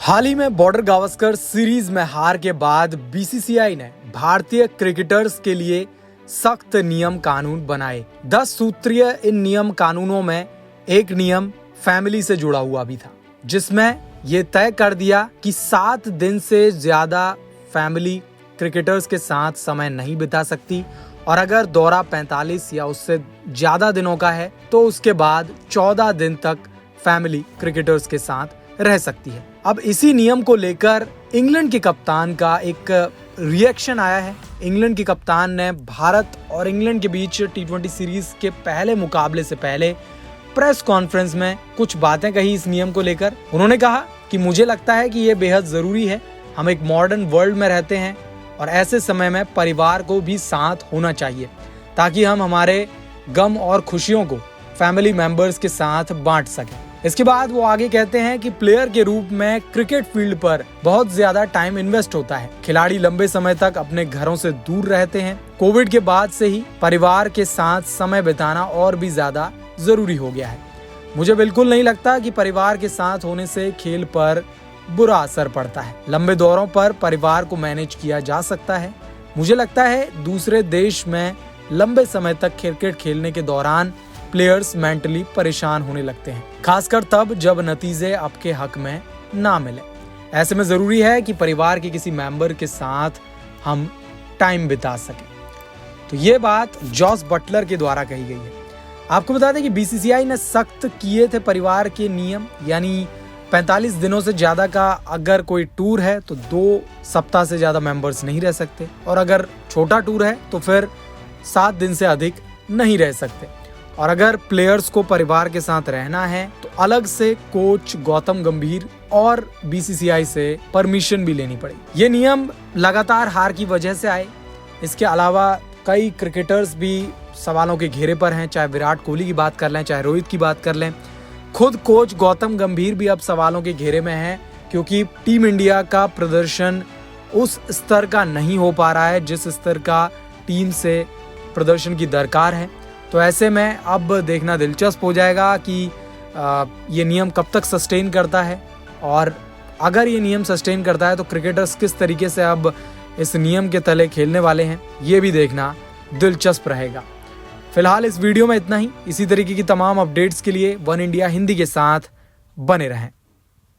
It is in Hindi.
हाल ही में बॉर्डर गावस्कर सीरीज में हार के बाद बीसीसीआई ने भारतीय क्रिकेटर्स के लिए सख्त नियम कानून बनाए। 10 सूत्रीय इन नियम कानूनों में एक नियम फैमिली से जुड़ा हुआ भी था, जिसमें ये तय कर दिया कि 7 दिन से ज्यादा फैमिली क्रिकेटर्स के साथ समय नहीं बिता सकती और अगर दौरा 45 या उससे ज्यादा दिनों का है तो उसके बाद 14 दिन तक फैमिली क्रिकेटर्स के साथ रह सकती है। अब इसी नियम को लेकर इंग्लैंड के कप्तान का एक रिएक्शन आया है। इंग्लैंड के कप्तान ने भारत और इंग्लैंड के बीच T20 सीरीज के पहले मुकाबले से पहले प्रेस कॉन्फ्रेंस में कुछ बातें कही इस नियम को लेकर। उन्होंने कहा कि मुझे लगता है कि ये बेहद जरूरी है। हम एक मॉडर्न वर्ल्ड में रहते हैं और ऐसे समय में परिवार को भी साथ होना चाहिए ताकि हम हमारे गम और खुशियों को फैमिली मेंबर्स के साथ बांट सकें। इसके बाद वो आगे कहते हैं कि प्लेयर के रूप में क्रिकेट फील्ड पर बहुत ज्यादा टाइम इन्वेस्ट होता है। खिलाड़ी लंबे समय तक अपने घरों से दूर रहते हैं। कोविड के बाद से ही परिवार के साथ समय बिताना और भी ज्यादा जरूरी हो गया है। मुझे बिल्कुल नहीं लगता कि परिवार के साथ होने से खेल पर बुरा असर पड़ता है। लंबे दौरों पर परिवार को मैनेज किया जा सकता है। मुझे लगता है दूसरे देश में लंबे समय तक क्रिकेट खेलने के दौरान प्लेयर्स मेंटली परेशान होने लगते हैं, खासकर तब जब नतीजे आपके हक में ना मिले। ऐसे में जरूरी है कि परिवार के किसी मेंबर के साथ हम टाइम बिता सकें। तो ये बात जॉस बटलर के द्वारा कही गई है। आपको बता दें कि बीसीसीआई ने सख्त किए थे परिवार के नियम, यानी 45 दिनों से ज्यादा का अगर कोई टूर है तो 2 सप्ताह से ज्यादा मेंबर्स नहीं रह सकते और अगर छोटा टूर है तो फिर 7 दिन से अधिक नहीं रह सकते। और अगर प्लेयर्स को परिवार के साथ रहना है तो अलग से कोच गौतम गंभीर और बीसीसीआई से परमिशन भी लेनी पड़ेगी। ये नियम लगातार हार की वजह से आए। इसके अलावा कई क्रिकेटर्स भी सवालों के घेरे पर हैं, चाहे विराट कोहली की बात कर लें, चाहे रोहित की बात कर लें। खुद कोच गौतम गंभीर भी अब सवालों के घेरे में है क्योंकि टीम इंडिया का प्रदर्शन उस स्तर का नहीं हो पा रहा है जिस स्तर का टीम से प्रदर्शन की दरकार है। तो ऐसे में अब देखना दिलचस्प हो जाएगा कि ये नियम कब तक सस्टेन करता है और अगर ये नियम सस्टेन करता है तो क्रिकेटर्स किस तरीके से अब इस नियम के तले खेलने वाले हैं, ये भी देखना दिलचस्प रहेगा। फिलहाल इस वीडियो में इतना ही। इसी तरीके की तमाम अपडेट्स के लिए वन इंडिया हिंदी के साथ बने रहें।